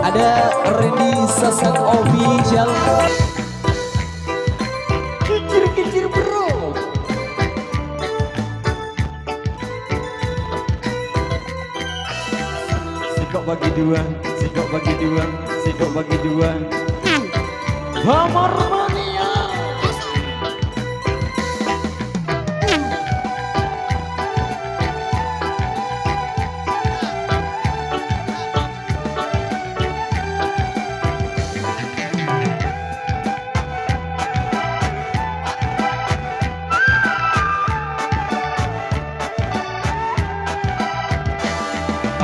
Ada Randy Sasak Official. Kicir-kicir bro. Sikok bagi dua, sikok bagi dua, sikok bagi dua. Hamar mania.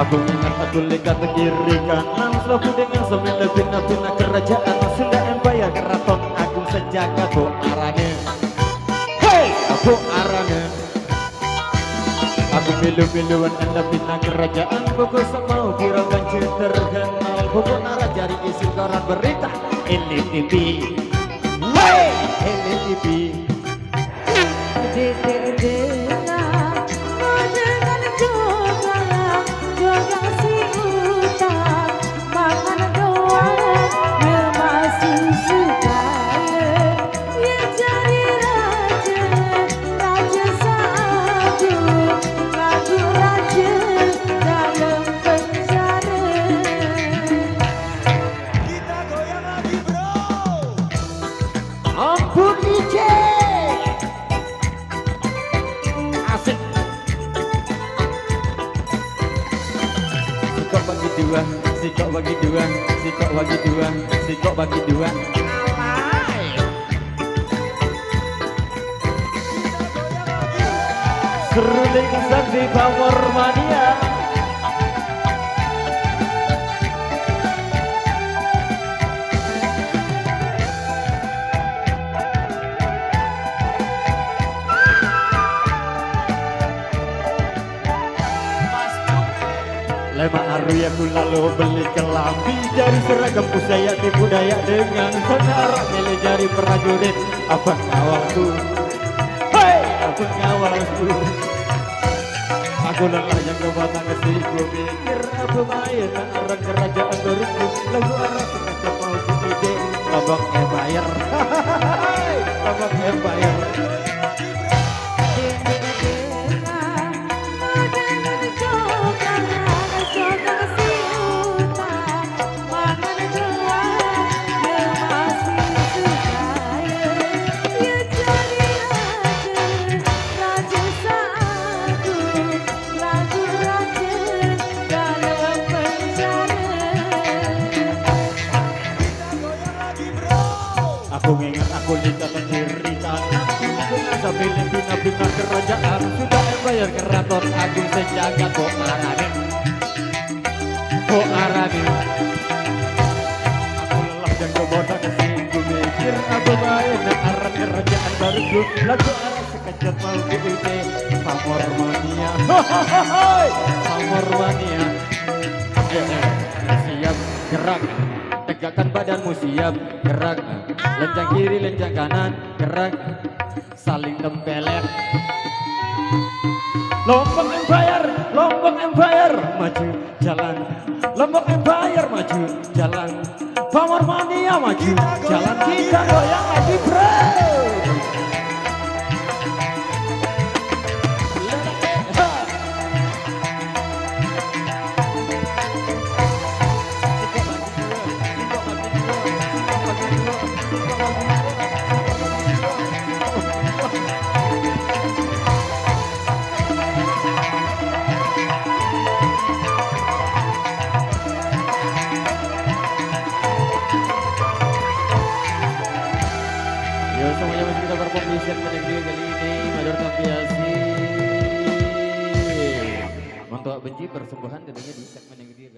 Aku ingat aku lekat ke kiri kanan, selalu dengan sambil bina-bina kerajaan Sunda Empire, keraton agung sejagat Aku arane, hey, aku arane. Aku milu-miluan anda bina kerajaan, pokok semau kirakan terkenal, pokok nara jari isi koran berita, ini TV, hey, ini TV. Ampun DJ asik. Sikok bagi dua, sikok bagi dua, sikok bagi dua, sikok bagi dua. Seruling sakti Pamor Mania. Lema aru ya ku lalu beli kelambi dari seragam budaya tipu daya dengan senarak milik jari prajurit abang ngawalku, hei abang ngawalku. Aku lelah yang kebatang kesiku mikir apa main arang kerajaan baruku lagu arah sengaja mau ku ide abang bayar, abang bayar. Aku ingat aku nikah ke kiri kanan, aku ngasa bina-bina kerajaan Sudah Empire keraton agung sejagat Ko arane, Ko arane. Aku lelah dan kebodoh kesinggu mikir apa baik dan arah kerajaan baruku lagu arah sekejap mau diude Pamor Mania, Pamor Mania. Siap gerak, tegakkan badanmu, siap gerak, lencang kiri lencang kanan gerak, saling tempelet. Lombok Empire maju jalan, Lombok Empire maju jalan, Pamor Mania maju jalan, kita goyang lagi bro. Semuanya masih kita perform di segmen yang kedua kali ini Mador Tampiasi. Untuk benci persembahan tentunya di segmen yang kedua.